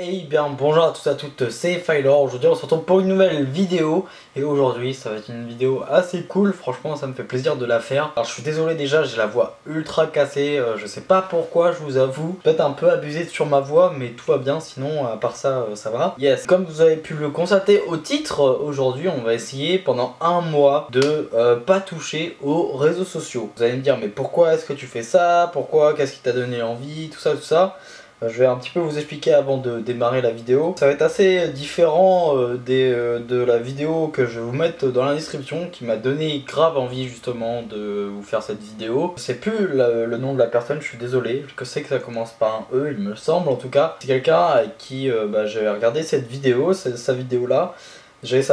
Et bien bonjour à tous et à toutes, c'est Phylor. Aujourd'hui on se retrouve pour une nouvelle vidéo. Et aujourd'hui ça va être une vidéo assez cool, franchement ça me fait plaisir de la faire. Alors je suis désolé déjà, j'ai la voix ultra cassée, je sais pas pourquoi, je vous avoue. Peut-être un peu abusé sur ma voix mais tout va bien, sinon à part ça, ça va. Yes, comme vous avez pu le constater au titre, aujourd'hui on va essayer pendant un mois de pas toucher aux réseaux sociaux. Vous allez me dire mais pourquoi est-ce que tu fais ça? Pourquoi? Qu'est-ce qui t'a donné envie? Tout ça, tout ça. Je vais un petit peu vous expliquer avant de démarrer la vidéo. Ça va être assez différent de la vidéo que je vais vous mettre dans la description, qui m'a donné grave envie justement de vous faire cette vidéo. Je sais plus le nom de la personne, je suis désolé. Je sais que ça commence par un E, il me semble en tout cas. C'est quelqu'un avec qui j'avais regardé cette vidéo, sa vidéo là. J'avais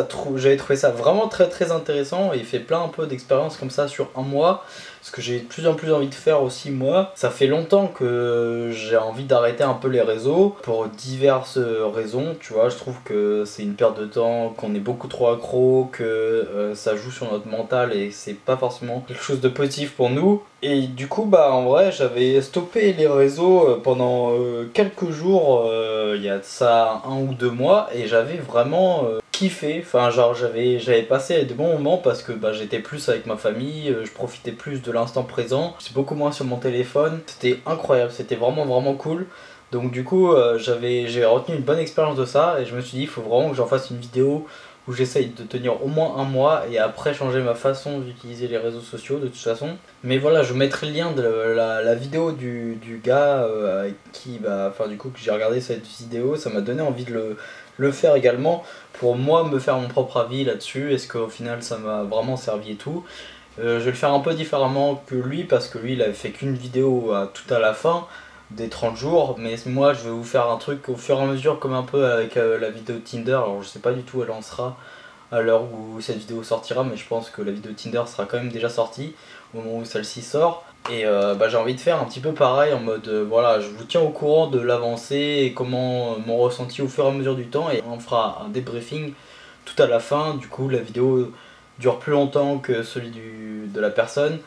trouvé ça vraiment très intéressant et il fait plein un peu d'expériences comme ça sur un mois. Ce que j'ai de plus en plus envie de faire aussi moi. Ça fait longtemps que j'ai envie d'arrêter un peu les réseaux pour diverses raisons. Tu vois, je trouve que c'est une perte de temps, qu'on est beaucoup trop accro, que ça joue sur notre mental et c'est pas forcément quelque chose de positif pour nous. Et du coup en vrai j'avais stoppé les réseaux pendant quelques jours, il y a de ça 1 ou 2 mois, et j'avais vraiment kiffé, enfin genre j'avais passé de bons moments parce que j'étais plus avec ma famille, je profitais plus de l'instant présent, j'étais beaucoup moins sur mon téléphone, c'était incroyable, c'était vraiment cool. Donc du coup j'ai retenu une bonne expérience de ça et je me suis dit il faut vraiment que j'en fasse une vidéo où j'essaye de tenir au moins un mois et après changer ma façon d'utiliser les réseaux sociaux de toute façon. Mais voilà, je vous mettrai le lien de la vidéo du gars avec qui, du coup que j'ai regardé cette vidéo, ça m'a donné envie de le faire également pour moi me faire mon propre avis là-dessus, est-ce qu'au final ça m'a vraiment servi et tout. Je vais le faire un peu différemment que lui parce que lui il avait fait qu'une vidéo tout à la fin des 30 jours, mais moi je vais vous faire un truc au fur et à mesure comme un peu avec la vidéo Tinder. Alors je sais pas du tout où elle en sera à l'heure où cette vidéo sortira, mais je pense que la vidéo Tinder sera quand même déjà sortie au moment où celle-ci sort. Et j'ai envie de faire un petit peu pareil en mode voilà, je vous tiens au courant de l'avancée et comment mon ressenti au fur et à mesure du temps, et on fera un débriefing tout à la fin. Du coup la vidéo dure plus longtemps que celui de la personne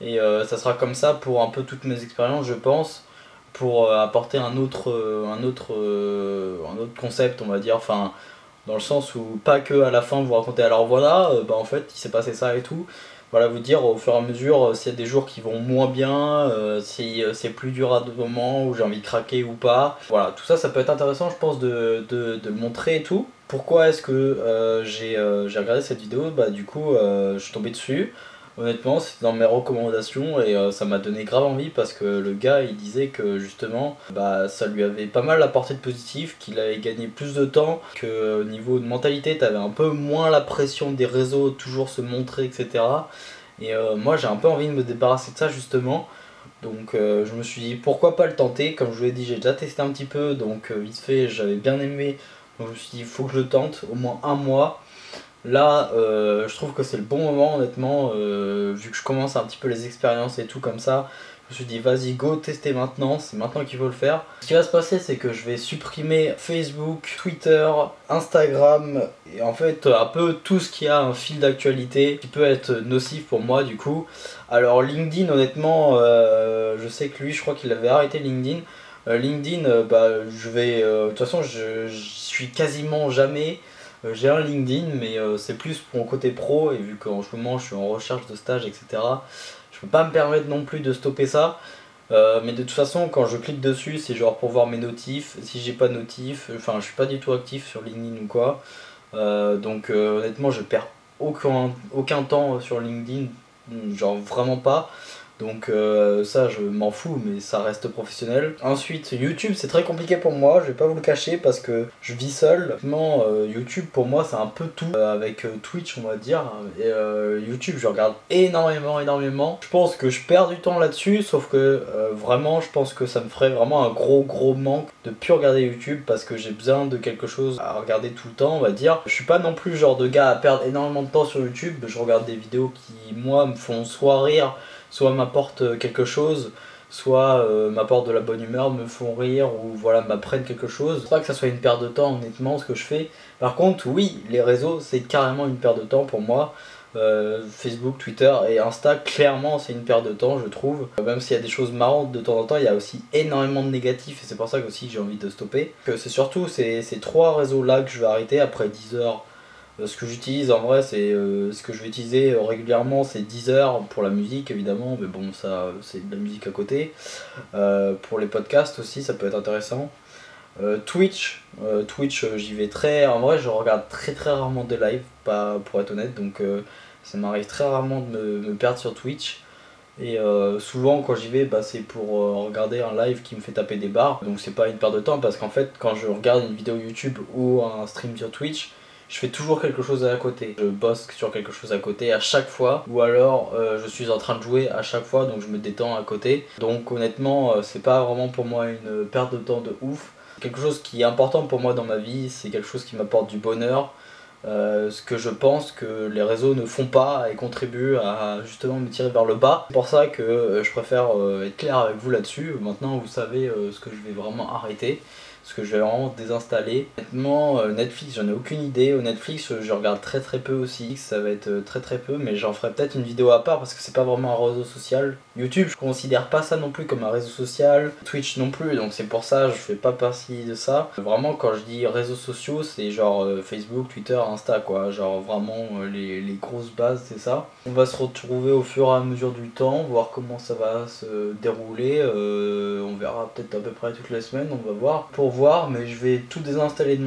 et ça sera comme ça pour un peu toutes mes expériences je pense, pour apporter un autre concept on va dire, enfin dans le sens où pas que à la fin vous racontez alors voilà en fait il s'est passé ça et tout. Voilà, vous dire au fur et à mesure s'il y a des jours qui vont moins bien, si c'est plus dur à des moments où j'ai envie de craquer ou pas. Voilà, tout ça ça peut être intéressant je pense de le montrer et tout. Pourquoi est-ce que j'ai regardé cette vidéo? Du coup je suis tombé dessus. Honnêtement c'est dans mes recommandations et ça m'a donné grave envie parce que le gars il disait que justement ça lui avait pas mal apporté de positif, qu'il avait gagné plus de temps, que au niveau de mentalité t'avais un peu moins la pression des réseaux, toujours se montrer etc. Et moi j'ai un peu envie de me débarrasser de ça justement. Donc je me suis dit pourquoi pas le tenter, comme je vous l'ai dit j'ai déjà testé un petit peu donc vite fait j'avais bien aimé. Donc je me suis dit il faut que je le tente au moins un mois. Là, je trouve que c'est le bon moment honnêtement, vu que je commence un petit peu les expériences et tout comme ça. Je me suis dit vas-y go tester maintenant, c'est maintenant qu'il faut le faire. Ce qui va se passer c'est que je vais supprimer Facebook, Twitter, Instagram et en fait un peu tout ce qui a un fil d'actualité qui peut être nocif pour moi du coup. Alors LinkedIn honnêtement, je sais que lui je crois qu'il avait arrêté LinkedIn. LinkedIn, je vais, de toute façon je suis quasiment jamais. J'ai un LinkedIn mais c'est plus pour mon côté pro et vu qu'en ce moment je suis en recherche de stage etc. Je peux pas me permettre non plus de stopper ça. Mais de toute façon quand je clique dessus c'est genre pour voir mes notifs. Si j'ai pas de notifs, enfin je suis pas du tout actif sur LinkedIn ou quoi. Donc honnêtement je perds aucun temps sur LinkedIn, genre vraiment pas. Donc ça je m'en fous mais ça reste professionnel. Ensuite YouTube c'est très compliqué pour moi, je vais pas vous le cacher parce que je vis seul. Vraiment YouTube pour moi c'est un peu tout avec Twitch on va dire. Et YouTube je regarde énormément. Je pense que je perds du temps là-dessus, sauf que vraiment je pense que ça me ferait vraiment un gros manque de plus regarder YouTube parce que j'ai besoin de quelque chose à regarder tout le temps on va dire. Je suis pas non plus le genre de gars à perdre énormément de temps sur YouTube, je regarde des vidéos qui moi me font soit rire, soit m'apportent quelque chose, soit m'apportent de la bonne humeur, me font rire ou voilà m'apprennent quelque chose. Pas que ça soit une perte de temps honnêtement ce que je fais. Par contre oui les réseaux c'est carrément une perte de temps pour moi. Facebook, Twitter et Insta, clairement c'est une perte de temps je trouve. Même s'il y a des choses marrantes de temps en temps, il y a aussi énormément de négatifs et c'est pour ça que aussi j'ai envie de stopper. C'est surtout ces 3 réseaux là que je vais arrêter après 10 heures. Ce que j'utilise en vrai, c'est ce que je vais utiliser régulièrement, c'est Deezer pour la musique évidemment, mais bon ça c'est de la musique à côté. Pour les podcasts aussi ça peut être intéressant. Twitch, j'y vais en vrai je regarde très rarement de live, pas pour être honnête, donc ça m'arrive très rarement de me perdre sur Twitch. Et souvent quand j'y vais c'est pour regarder un live qui me fait taper des barres, donc c'est pas une perte de temps parce qu'en fait quand je regarde une vidéo YouTube ou un stream sur Twitch, je fais toujours quelque chose à côté. Je bosse sur quelque chose à côté à chaque fois, ou alors je suis en train de jouer à chaque fois, donc je me détends à côté. Donc honnêtement, c'est pas vraiment pour moi une perte de temps de ouf. Quelque chose qui est important pour moi dans ma vie, c'est quelque chose qui m'apporte du bonheur. Ce que je pense que les réseaux ne font pas et contribuent à justement me tirer vers le bas. C'est pour ça que je préfère être clair avec vous là-dessus. Maintenant vous savez ce que je vais vraiment arrêter, ce que je vais vraiment désinstaller. Honnêtement Netflix j'en ai aucune idée. Au Netflix je regarde très peu aussi, ça va être très peu, mais j'en ferai peut-être une vidéo à part parce que c'est pas vraiment un réseau social. YouTube je considère pas ça non plus comme un réseau social, Twitch non plus, donc c'est pour ça je fais pas partie de ça. Vraiment quand je dis réseaux sociaux c'est genre Facebook, Twitter, Insta quoi, genre vraiment les grosses bases c'est ça. On va se retrouver au fur et à mesure du temps, voir comment ça va se dérouler, on verra peut-être à peu près toutes les semaines, on va voir. Pour voir, mais je vais tout désinstaller de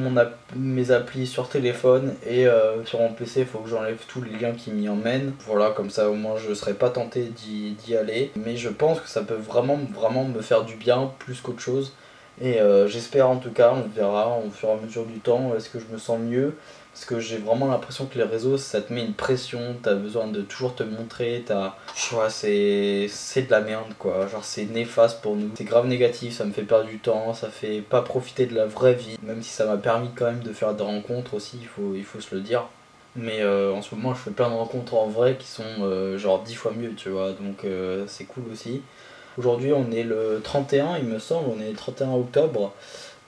mes applis sur téléphone et sur mon PC il faut que j'enlève tous les liens qui m'y emmènent. Voilà, comme ça au moins je serai pas tenté d'y aller, mais je pense que ça peut vraiment me faire du bien plus qu'autre chose. Et j'espère en tout cas, on verra au fur et à mesure du temps, est-ce que je me sens mieux. Parce que j'ai vraiment l'impression que les réseaux ça te met une pression, t'as besoin de toujours te montrer, c'est de la merde quoi, genre c'est néfaste pour nous, c'est grave négatif, ça me fait perdre du temps, ça fait pas profiter de la vraie vie, même si ça m'a permis quand même de faire des rencontres aussi, il faut se le dire. Mais en ce moment je fais plein de rencontres en vrai qui sont genre 10 fois mieux tu vois, donc c'est cool aussi. Aujourd'hui on est le 31 il me semble, on est le 31 octobre.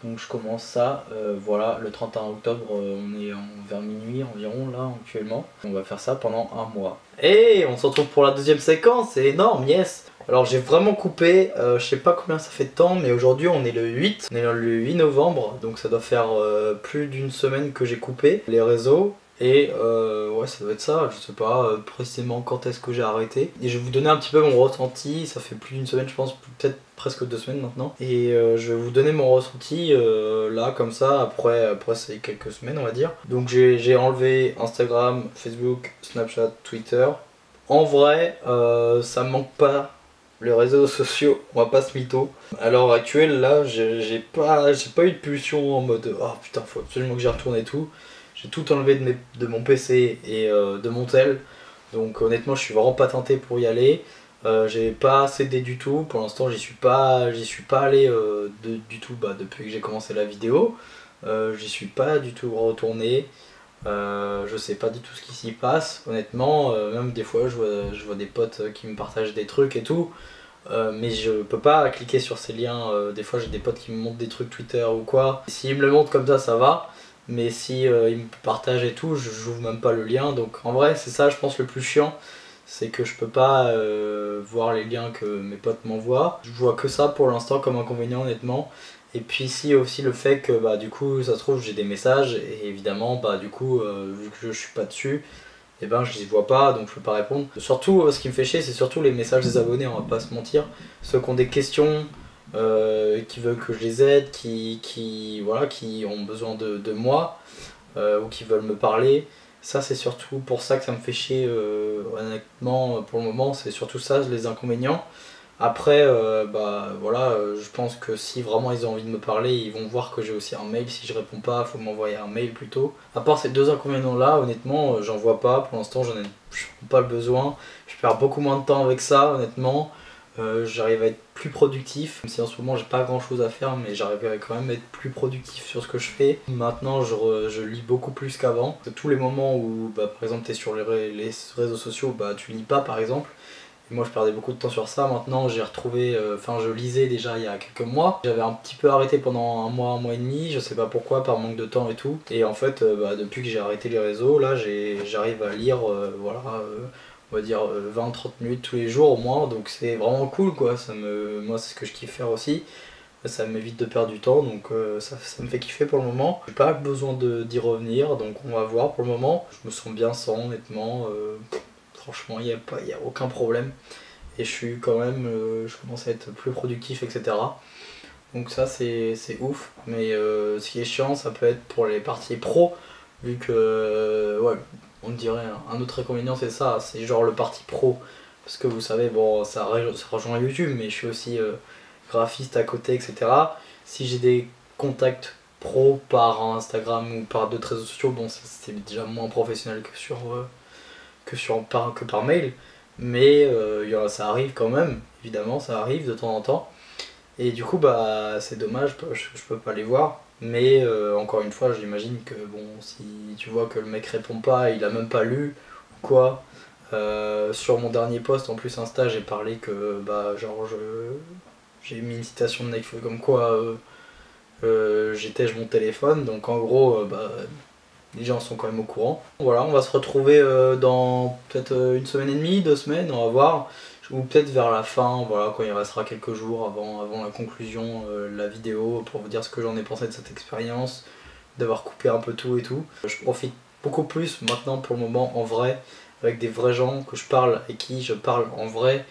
Donc je commence ça, voilà, le 31 octobre, on est vers minuit environ là actuellement. On va faire ça pendant un mois. Et on se retrouve pour la deuxième séquence, c'est énorme, yes. Alors j'ai vraiment coupé, je sais pas combien ça fait de temps, mais aujourd'hui on est le 8, on est le 8 novembre, donc ça doit faire plus d'une semaine que j'ai coupé les réseaux. Et ouais ça doit être ça, je sais pas précisément quand est-ce que j'ai arrêté. Et je vais vous donner un petit peu mon ressenti, ça fait plus d'une semaine je pense, peut-être presque 2 semaines maintenant. Et je vais vous donner mon ressenti là comme ça, après c'est quelques semaines on va dire. Donc j'ai enlevé Instagram, Facebook, Snapchat, Twitter. En vrai ça me manque pas les réseaux sociaux, on va pas se mytho. À l'heure actuelle là j'ai pas eu de pulsion en mode oh putain faut absolument que j'y retourne et tout. J'ai tout enlevé de mon PC et de mon tel, donc honnêtement je suis vraiment pas tenté pour y aller. J'ai pas cédé du tout, pour l'instant j'y suis pas allé du tout depuis que j'ai commencé la vidéo. J'y suis pas du tout retourné, je sais pas du tout ce qui s'y passe honnêtement, même des fois je vois des potes qui me partagent des trucs et tout. Mais je peux pas cliquer sur ces liens, des fois j'ai des potes qui me montrent des trucs Twitter ou quoi. S'ils me le montrent comme ça va. Mais si ils me partagent et tout, je j'ouvre même pas le lien. Donc en vrai c'est ça je pense le plus chiant. C'est que je peux pas voir les liens que mes potes m'envoient. Je vois que ça pour l'instant comme inconvénient honnêtement. Et puis ici aussi le fait que du coup ça se trouve j'ai des messages. Et évidemment du coup vu que je suis pas dessus, et je les vois pas donc je peux pas répondre. Surtout ce qui me fait chier c'est surtout les messages des abonnés, on va pas se mentir. Ceux qui ont des questions. Qui veulent que je les aide, qui ont besoin de moi ou qui veulent me parler. Ça c'est surtout pour ça que ça me fait chier honnêtement pour le moment, c'est surtout ça les inconvénients. Après voilà, je pense que si vraiment ils ont envie de me parler, ils vont voir que j'ai aussi un mail, si je réponds pas, faut m'envoyer un mail plutôt. À part ces deux inconvénients là, honnêtement j'en vois pas, pour l'instant je n'ai pas le besoin, je perds beaucoup moins de temps avec ça honnêtement. J'arrive à être plus productif, même si en ce moment j'ai pas grand chose à faire, mais j'arriverai quand même à être plus productif sur ce que je fais. Maintenant je lis beaucoup plus qu'avant. Tous les moments où par exemple tu es sur les réseaux sociaux, tu lis pas par exemple. Et moi je perdais beaucoup de temps sur ça. Maintenant j'ai retrouvé, enfin je lisais déjà il y a quelques mois. J'avais un petit peu arrêté pendant un mois et demi, je sais pas pourquoi, par manque de temps et tout. Et en fait depuis que j'ai arrêté les réseaux, là j'arrive à lire voilà, on va dire 20-30 minutes tous les jours au moins. Donc c'est vraiment cool quoi, moi c'est ce que je kiffe faire aussi. Ça m'évite de perdre du temps, donc ça me fait kiffer pour le moment. J'ai pas besoin d'y revenir, donc on va voir pour le moment. Je me sens bien sans, honnêtement. Franchement, il n'y a aucun problème. Et je suis quand même, je commence à être plus productif, etc. Donc ça, c'est ouf. Mais ce qui est chiant, ça peut être pour les parties pro, vu que, ouais, on dirait un autre inconvénient, c'est ça. C'est genre le parti pro. Parce que vous savez, bon, ça rejoint YouTube, mais je suis aussi graphiste à côté, etc. Si j'ai des contacts pro par Instagram ou par d'autres réseaux sociaux, bon, c'est déjà moins professionnel que par mail, mais ça arrive quand même, évidemment, ça arrive de temps en temps. Et du coup, bah, c'est dommage, je peux pas les voir. Mais encore une fois, j'imagine que bon, si tu vois que le mec répond pas, il a même pas lu ou quoi. Sur mon dernier post en plus Insta, j'ai parlé que bah genre j'ai mis une citation de Nekfeu comme quoi j'étais mon téléphone, donc en gros bah, les gens sont quand même au courant. Voilà, on va se retrouver dans peut-être une semaine et demie, 2 semaines, on va voir. Ou peut-être vers la fin, voilà, quand il restera quelques jours avant la conclusion de la vidéo, pour vous dire ce que j'en ai pensé de cette expérience, d'avoir coupé un peu tout et tout. Je profite beaucoup plus maintenant pour le moment en vrai, avec des vrais gens que je parle et qui je parle en vrai,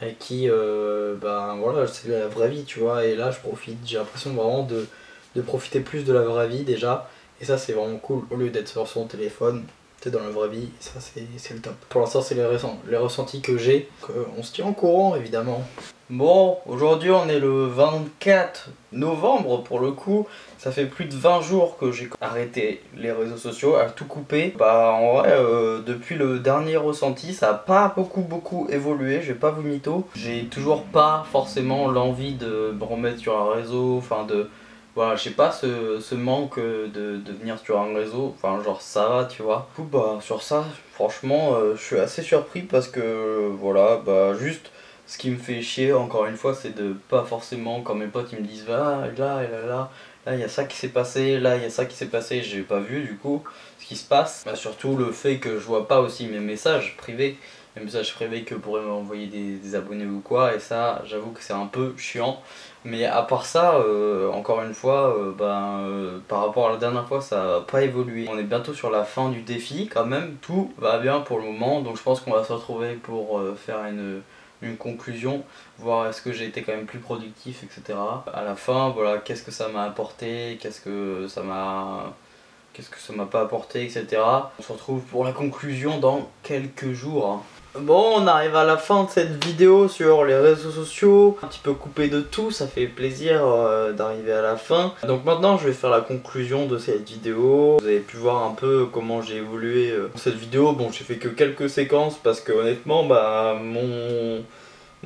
avec qui, ben voilà, c'est la vraie vie, tu vois. Et là, je profite, j'ai l'impression vraiment de profiter plus de la vraie vie déjà. Et ça, c'est vraiment cool, au lieu d'être sur son téléphone, t'es dans la vraie vie, et ça, c'est le top. Pour l'instant, c'est les ressentis que j'ai. On se tient au courant, évidemment. Bon, aujourd'hui, on est le 24 novembre, pour le coup. Ça fait plus de 20 jours que j'ai arrêté les réseaux sociaux, à tout couper. Bah, en vrai, depuis le dernier ressenti, ça a pas beaucoup évolué, je vais pas vous mytho. J'ai toujours pas forcément l'envie de me remettre sur un réseau, enfin de... Voilà, j'ai pas ce manque de venir sur un réseau, enfin genre ça va, tu vois. Du coup, bah sur ça, franchement, je suis assez surpris parce que voilà, bah juste ce qui me fait chier encore une fois, c'est de pas forcément, quand mes potes ils me disent ah, là il y a ça qui s'est passé, là il y a ça qui s'est passé, j'ai pas vu du coup ce qui se passe. Bah, surtout le fait que je vois pas aussi mes messages privés, les messages privés que pourraient m'envoyer des abonnés ou quoi, et ça j'avoue que c'est un peu chiant. Mais à part ça, encore une fois, par rapport à la dernière fois, ça n'a pas évolué. On est bientôt sur la fin du défi quand même, tout va bien pour le moment, donc je pense qu'on va se retrouver pour faire une conclusion, voir est-ce que j'ai été quand même plus productif, etc. À la fin, voilà, qu'est-ce que ça m'a apporté, qu'est-ce que ça m'a pas apporté, etc. On se retrouve pour la conclusion dans quelques jours. Bon, on arrive à la fin de cette vidéo sur les réseaux sociaux, un petit peu coupé de tout, ça fait plaisir d'arriver à la fin. Donc maintenant je vais faire la conclusion de cette vidéo. Vous avez pu voir un peu comment j'ai évolué dans cette vidéo. Bon, j'ai fait que quelques séquences parce que honnêtement, bah mon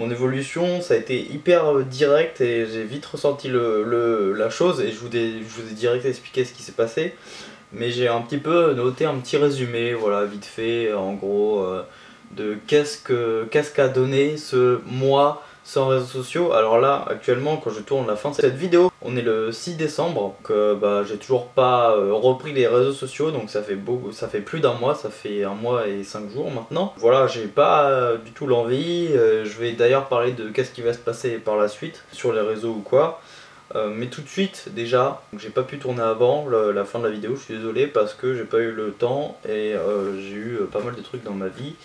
évolution ça a été hyper direct et j'ai vite ressenti la chose et je vous ai direct expliqué ce qui s'est passé. Mais j'ai un petit peu noté un petit résumé, voilà, vite fait, en gros, de qu'est-ce qu'a donné ce mois sans réseaux sociaux. Alors là, actuellement, quand je tourne la fin de cette vidéo, on est le 6 décembre, donc bah, j'ai toujours pas repris les réseaux sociaux, donc ça fait plus d'un mois, ça fait 1 mois et 5 jours maintenant. Voilà, j'ai pas du tout l'envie, je vais d'ailleurs parler de qu'est-ce qui va se passer par la suite, sur les réseaux ou quoi. Mais tout de suite déjà, j'ai pas pu tourner avant la fin de la vidéo, je suis désolé parce que j'ai pas eu le temps et j'ai eu pas mal de trucs dans ma vie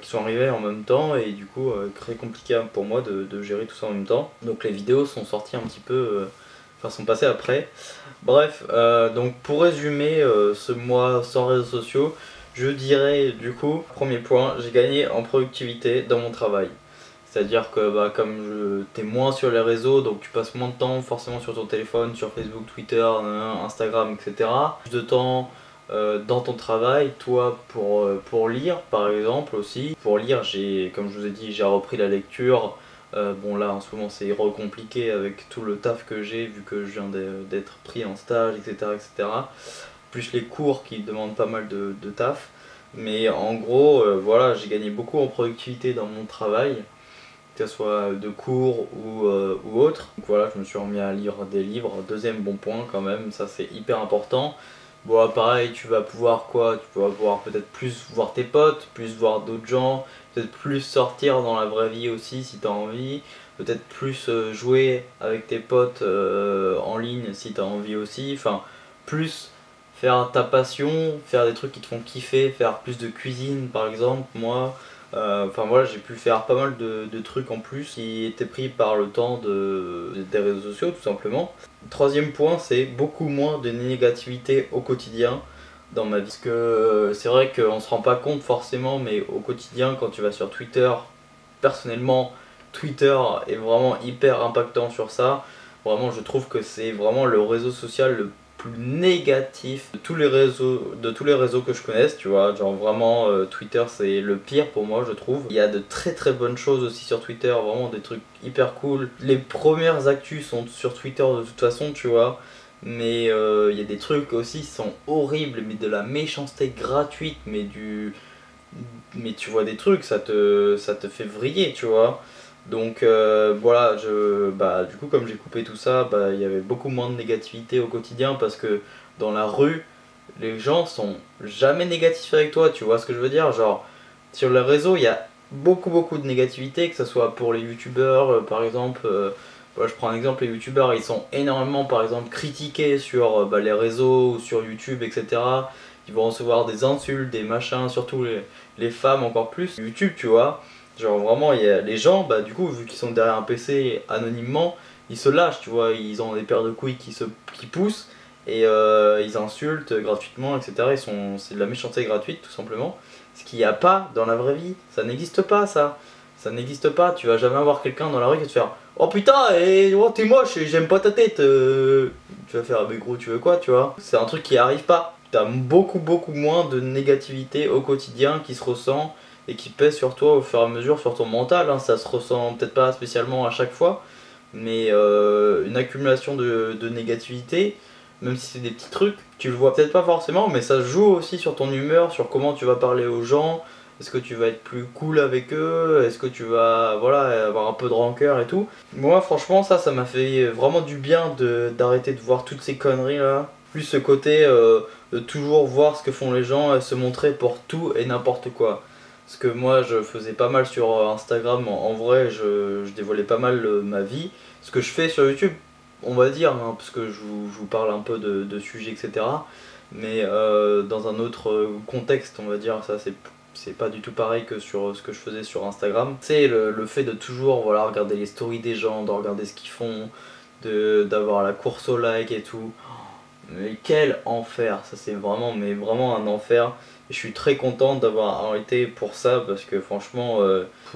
qui sont arrivés en même temps et du coup très compliqué pour moi de gérer tout ça en même temps. Donc les vidéos sont sorties un petit peu, enfin sont passées après. Bref, donc pour résumer ce mois sans réseaux sociaux, je dirais du coup, premier point, j'ai gagné en productivité dans mon travail. C'est-à-dire que bah, comme t'es moins sur les réseaux, donc tu passes moins de temps forcément sur ton téléphone, sur Facebook, Twitter, Instagram, etc. Plus de temps dans ton travail, toi pour lire par exemple aussi. Pour lire, comme je vous ai dit, j'ai repris la lecture. Bon là en ce moment c'est compliqué avec tout le taf que j'ai vu que je viens d'être pris en stage, etc., etc. Plus les cours qui demandent pas mal de taf. Mais en gros, voilà, j'ai gagné beaucoup en productivité dans mon travail, que ce soit de cours ou autre. Donc voilà, je me suis remis à lire des livres. Deuxième bon point quand même, ça c'est hyper important. Bon, pareil, tu vas pouvoir quoi? Tu vas pouvoir peut-être plus voir tes potes, plus voir d'autres gens, peut-être plus sortir dans la vraie vie aussi si tu as envie, peut-être plus jouer avec tes potes en ligne si tu as envie aussi, enfin, plus faire ta passion, faire des trucs qui te font kiffer, faire plus de cuisine par exemple, moi. Enfin voilà, j'ai pu faire pas mal de trucs en plus qui étaient pris par le temps des réseaux sociaux tout simplement. Troisième point, c'est beaucoup moins de négativité au quotidien dans ma vie. Parce que c'est vrai qu'on se rend pas compte forcément, mais au quotidien, quand tu vas sur Twitter, personnellement, Twitter est vraiment hyper impactant sur ça. Vraiment, je trouve que c'est vraiment le réseau social le plus négatif de tous les réseaux que je connaisse, tu vois. Genre vraiment, Twitter c'est le pire pour moi, je trouve. Il y a de très très bonnes choses aussi sur Twitter, vraiment des trucs hyper cool. Les premières actus sont sur Twitter de toute façon, tu vois. Mais il y a des trucs aussi qui sont horribles, mais de la méchanceté gratuite, mais tu vois des trucs, ça te fait vriller, tu vois. Donc voilà, bah, du coup comme j'ai coupé tout ça, bah, il y avait beaucoup moins de négativité au quotidien parce que dans la rue, les gens sont jamais négatifs avec toi, tu vois ce que je veux dire? Genre, sur les réseaux, il y a beaucoup de négativité, que ce soit pour les youtubeurs, par exemple, voilà, je prends un exemple, les youtubeurs, ils sont énormément, par exemple, critiqués sur bah, les réseaux ou sur YouTube, etc. Ils vont recevoir des insultes, des machins, surtout les femmes encore plus. YouTube, tu vois, genre vraiment, il y a les gens, bah du coup, vu qu'ils sont derrière un PC anonymement, ils se lâchent, tu vois, ils ont des paires de couilles qui poussent et ils insultent gratuitement, etc. C'est de la méchanceté gratuite, tout simplement. Ce qu'il n'y a pas dans la vraie vie, ça n'existe pas, ça. Ça n'existe pas, tu vas jamais avoir quelqu'un dans la rue qui va te faire oh putain, et, oh, t'es moche et j'aime pas ta tête. Tu vas faire mais gros, tu veux quoi, tu vois. C'est un truc qui arrive pas. T'as beaucoup moins de négativité au quotidien qui se ressent et qui pèse sur toi au fur et à mesure sur ton mental, hein. Ça se ressent peut-être pas spécialement à chaque fois, mais une accumulation de négativité, même si c'est des petits trucs, tu le vois peut-être pas forcément, mais ça joue aussi sur ton humeur, sur comment tu vas parler aux gens. Est-ce que tu vas être plus cool avec eux? Est-ce que tu vas voilà, avoir un peu de rancœur et tout? Moi franchement ça m'a fait vraiment du bien d'arrêter de voir toutes ces conneries là. Plus ce côté de toujours voir ce que font les gens et se montrer pour tout et n'importe quoi. Parce que moi je faisais pas mal sur Instagram, en vrai je dévoilais pas mal ma vie. Ce que je fais sur YouTube, on va dire, hein, parce que je vous parle un peu de sujets, etc. Mais dans un autre contexte, on va dire, ça c'est pas du tout pareil que sur ce que je faisais sur Instagram. C'est le fait de toujours voilà, regarder les stories des gens, de regarder ce qu'ils font, d'avoir la course au like et tout. Mais quel enfer, ça c'est vraiment, mais vraiment un enfer. Et je suis très content d'avoir arrêté pour ça parce que franchement,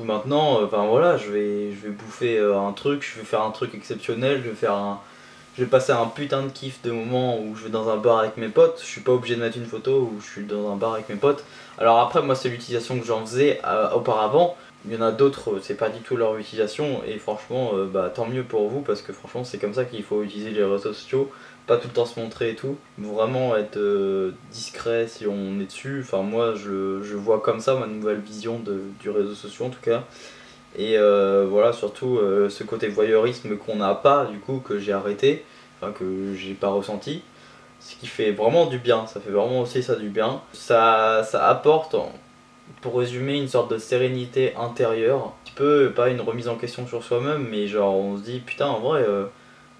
maintenant, enfin voilà, je vais bouffer un truc, je vais faire un truc exceptionnel, je vais passer un putain de kiff de moment où je vais dans un bar avec mes potes. Je suis pas obligé de mettre une photo où je suis dans un bar avec mes potes. Alors après, moi c'est l'utilisation que j'en faisais auparavant. Il y en a d'autres, c'est pas du tout leur utilisation et franchement, bah tant mieux pour vous parce que franchement c'est comme ça qu'il faut utiliser les réseaux sociaux, pas tout le temps se montrer et tout, vraiment être discret si on est dessus. Enfin moi je vois comme ça ma nouvelle vision du réseau social en tout cas. Et voilà, surtout ce côté voyeurisme qu'on n'a pas, du coup, que j'ai arrêté, enfin que j'ai pas ressenti, ce qui fait vraiment du bien, ça fait vraiment aussi ça du bien. Ça apporte, pour résumer, une sorte de sérénité intérieure, un petit peu, pas une remise en question sur soi-même, mais genre on se dit, putain, en vrai,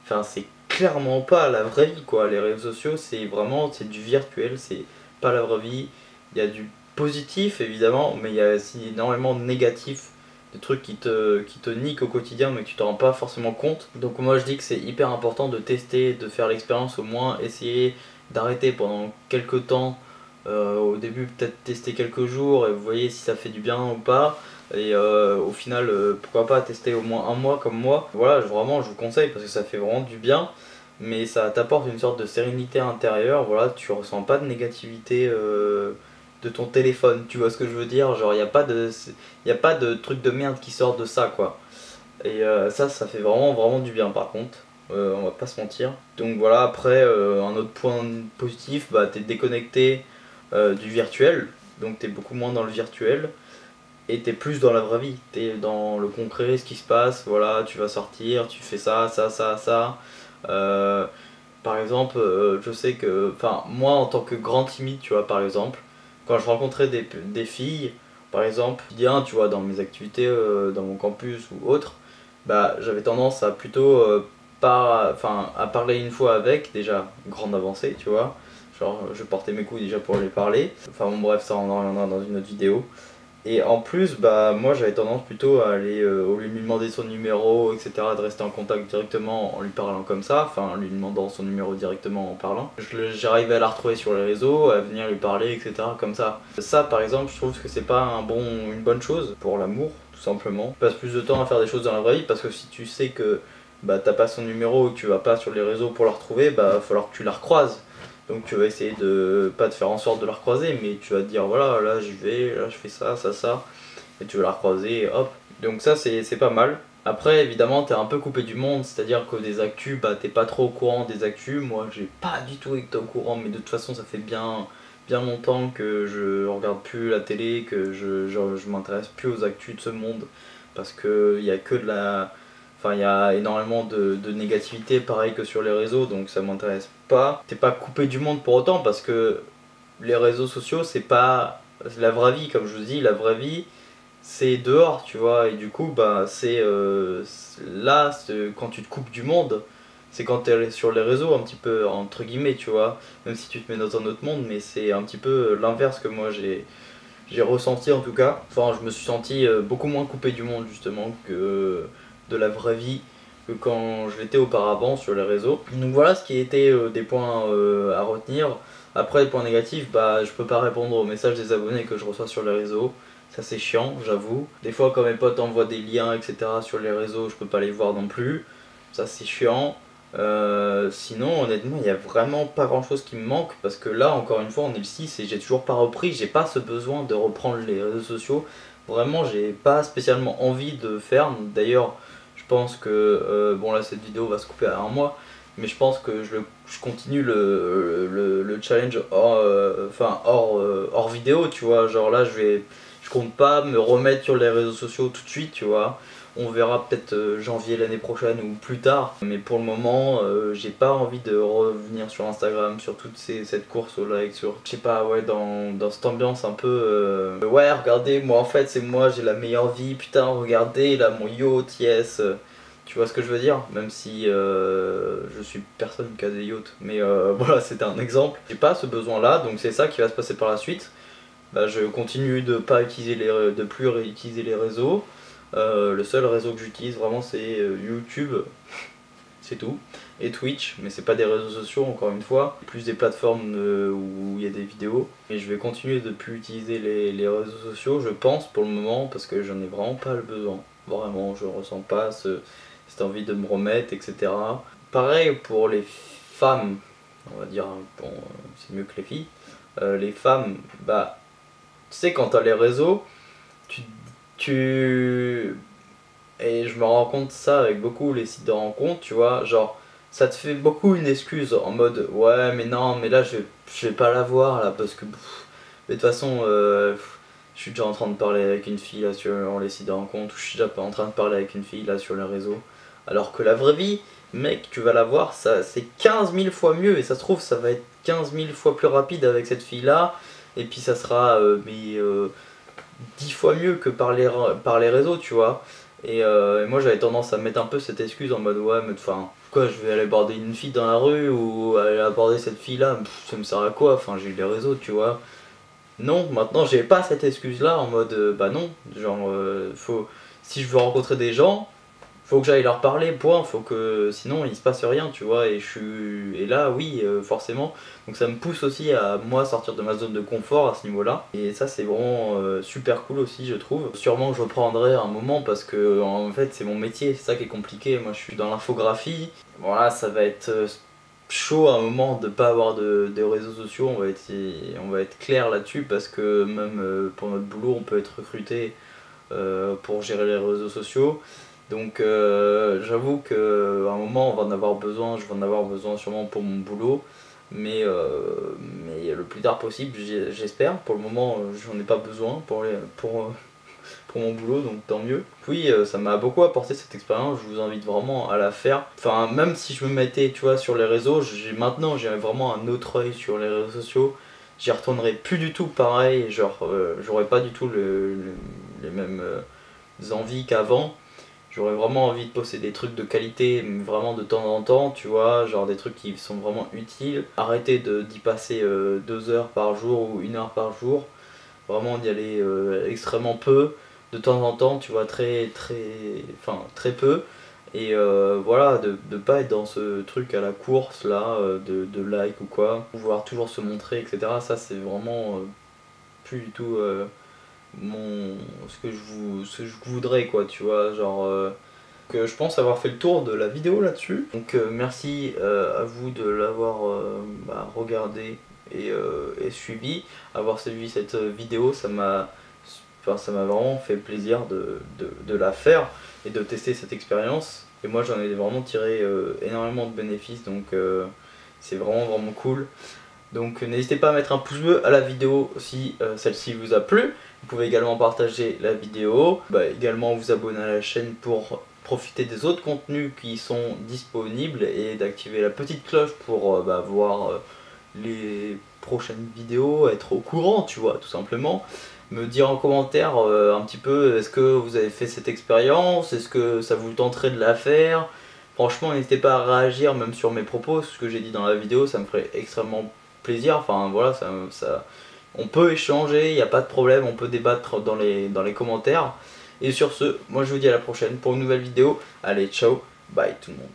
enfin c'est clairement pas la vraie vie, quoi. Les réseaux sociaux, c'est vraiment, c'est du virtuel, c'est pas la vraie vie. Il y a du positif, évidemment, mais il y a aussi énormément de négatif, des trucs qui te niquent au quotidien mais que tu t'en rends pas forcément compte. Donc moi je dis que c'est hyper important de tester, de faire l'expérience, au moins essayer d'arrêter pendant quelques temps. Au début peut-être tester quelques jours et vous voyez si ça fait du bien ou pas. Et au final pourquoi pas tester au moins un mois comme moi. Voilà, vraiment je vous conseille parce que ça fait vraiment du bien. Mais ça t'apporte une sorte de sérénité intérieure, voilà, tu ressens pas de négativité de ton téléphone, tu vois ce que je veux dire, genre y a pas de truc de merde qui sort de ça quoi. Et ça fait vraiment du bien par contre, on va pas se mentir. Donc voilà, après un autre point positif, bah t'es déconnecté du virtuel, donc t'es beaucoup moins dans le virtuel. Et t'es plus dans la vraie vie, t'es dans le concret, ce qui se passe, voilà, tu vas sortir, tu fais ça, ça, ça, ça. Par exemple, je sais que, enfin, moi en tant que grand timide, tu vois, par exemple, quand je rencontrais des filles, par exemple, quotidien, tu vois, dans mes activités, dans mon campus ou autre, bah, j'avais tendance à plutôt à parler une fois avec, déjà, grande avancée, tu vois, genre je portais mes couilles déjà pour lui parler, enfin bon bref, ça on en reviendra dans une autre vidéo. Et en plus, bah moi j'avais tendance plutôt à aller au lieu de lui demander son numéro, etc., de rester en contact directement en lui parlant comme ça, enfin en lui demandant son numéro directement en parlant. J'arrivais à la retrouver sur les réseaux, à venir lui parler, etc., comme ça. Ça par exemple, je trouve que c'est pas une bonne chose pour l'amour, tout simplement. Tu passes plus de temps à faire des choses dans la vraie vie parce que si tu sais que bah t'as pas son numéro et que tu vas pas sur les réseaux pour la retrouver, bah va falloir que tu la recroises. Donc tu vas essayer de pas te faire en sorte de la recroiser, mais tu vas te dire voilà, là j'y vais, là je fais ça, ça, ça, et tu vas la recroiser, et hop. Donc ça c'est pas mal. Après évidemment t'es un peu coupé du monde, c'est-à-dire que des actus, bah t'es pas trop au courant des actus. Moi j'ai pas du tout été au courant, mais de toute façon ça fait bien longtemps que je regarde plus la télé, que je m'intéresse plus aux actus de ce monde, parce que il y a que de la... Enfin, il y a énormément de négativité, pareil que sur les réseaux, donc ça m'intéresse pas. T'es pas coupé du monde pour autant, parce que les réseaux sociaux, c'est pas la vraie vie, comme je vous dis, la vraie vie, c'est dehors, tu vois, et du coup, bah, là, quand tu te coupes du monde, c'est quand t'es sur les réseaux, un petit peu, entre guillemets, tu vois, même si tu te mets dans un autre monde, mais c'est un petit peu l'inverse que moi j'ai ressenti en tout cas. Enfin, je me suis senti beaucoup moins coupé du monde justement que de la vraie vie que quand je l'étais auparavant sur les réseaux. Donc voilà ce qui était des points à retenir. Après, les points négatifs, bah je peux pas répondre aux messages des abonnés que je reçois sur les réseaux. Ça c'est chiant, j'avoue. Des fois quand mes potes envoient des liens, etc. sur les réseaux, je peux pas les voir non plus. Ça c'est chiant. Sinon honnêtement il y a vraiment pas grand chose qui me manque parce que là encore une fois on est le 6 et j'ai toujours pas repris, j'ai pas ce besoin de reprendre les réseaux sociaux, vraiment j'ai pas spécialement envie de faire. D'ailleurs je pense que bon là cette vidéo va se couper à un mois, mais je pense que je continue le challenge hors vidéo, tu vois, genre là je compte pas me remettre sur les réseaux sociaux tout de suite, tu vois. On verra peut-être janvier l'année prochaine ou plus tard. Mais pour le moment, j'ai pas envie de revenir sur Instagram, sur cette course au like, sur, je sais pas, ouais, dans cette ambiance un peu... ouais, regardez, moi en fait, c'est moi, j'ai la meilleure vie, putain, regardez, là, mon yacht, yes. Tu vois ce que je veux dire? Même si je suis personne qui a des yachts. Mais voilà, c'était un exemple. J'ai pas ce besoin-là, donc c'est ça qui va se passer par la suite. Bah, je continue de pas utiliser de plus réutiliser les réseaux. Le seul réseau que j'utilise vraiment c'est YouTube, c'est tout, et Twitch, mais c'est pas des réseaux sociaux encore une fois, plus des plateformes où il y a des vidéos. Et je vais continuer de plus utiliser les réseaux sociaux, je pense pour le moment, parce que j'en ai vraiment pas le besoin. Vraiment, je ressens pas cette envie de me remettre, etc. Pareil pour les femmes, on va dire, bon, c'est mieux que les filles. Les femmes, bah, tu sais, quand t'as les réseaux, tu, et je me rends compte de ça avec beaucoup les sites de rencontres, tu vois, genre, ça te fait beaucoup une excuse en mode, ouais, mais non, mais là, je vais pas la voir, là, parce que, mais de toute façon, je suis déjà en train de parler avec une fille, là, sur les sites de rencontres, ou je suis déjà en train de parler avec une fille, là, sur les réseaux. Alors que la vraie vie, mec, tu vas la voir, ça, c'est 15 000 fois mieux, et ça se trouve, ça va être 15 000 fois plus rapide avec cette fille-là, et puis ça sera, 10 fois mieux que par les réseaux, tu vois. Et moi j'avais tendance à mettre un peu cette excuse en mode ouais, mais enfin, quoi, je vais aller aborder une fille dans la rue ou aller aborder cette fille là, ça me sert à quoi, enfin j'ai eu les réseaux, tu vois. Non, maintenant j'ai pas cette excuse là en mode bah non, genre si je veux rencontrer des gens, faut que j'aille leur parler, point, faut que sinon il se passe rien, tu vois, et là oui, forcément, donc ça me pousse aussi à moi sortir de ma zone de confort à ce niveau-là, et ça c'est vraiment super cool aussi je trouve. Sûrement que je reprendrai un moment parce que en fait c'est mon métier, c'est ça qui est compliqué, moi je suis dans l'infographie, voilà, ça va être chaud à un moment de pas avoir de réseaux sociaux, on va être clair là-dessus parce que même pour notre boulot on peut être recruté pour gérer les réseaux sociaux. Donc j'avoue qu'à un moment on va en avoir besoin, je vais en avoir besoin sûrement pour mon boulot. mais le plus tard possible, j'espère. Pour le moment, j'en ai pas besoin pour mon boulot, donc tant mieux. Oui, ça m'a beaucoup apporté cette expérience, je vous invite vraiment à la faire. Enfin, même si je me mettais, tu vois, sur les réseaux, maintenant j'ai vraiment un autre œil sur les réseaux sociaux. J'y retournerai plus du tout pareil, genre j'aurais pas du tout les mêmes envies qu'avant. J'aurais vraiment envie de poster des trucs de qualité, vraiment de temps en temps, tu vois, genre des trucs qui sont vraiment utiles. Arrêter d'y passer 2 heures par jour ou 1 heure par jour. Vraiment d'y aller extrêmement peu, de temps en temps, tu vois, très peu. Et voilà, de pas être dans ce truc à la course là, de like ou quoi, pouvoir toujours se montrer, etc. Ça c'est vraiment plus du tout ce que je voudrais, quoi, tu vois, genre que je pense avoir fait le tour de la vidéo là-dessus. Donc merci à vous de l'avoir regardé et suivi, avoir suivi cette vidéo. Ça m'a vraiment fait plaisir de la faire et de tester cette expérience. Et moi j'en ai vraiment tiré énormément de bénéfices, donc c'est vraiment cool. Donc n'hésitez pas à mettre un pouce bleu à la vidéo si celle-ci vous a plu. Vous pouvez également partager la vidéo, également vous abonner à la chaîne pour profiter des autres contenus qui sont disponibles et d'activer la petite cloche pour voir les prochaines vidéos, être au courant, tu vois, tout simplement. Me dire en commentaire un petit peu, est-ce que vous avez fait cette expérience, est-ce que ça vous tenterait de la faire. Franchement, n'hésitez pas à réagir même sur mes propos, ce que j'ai dit dans la vidéo, ça me ferait extrêmement plaisir. Enfin voilà, on peut échanger, il n'y a pas de problème, on peut débattre dans les commentaires. Et sur ce, moi je vous dis à la prochaine pour une nouvelle vidéo. Allez, ciao, bye tout le monde.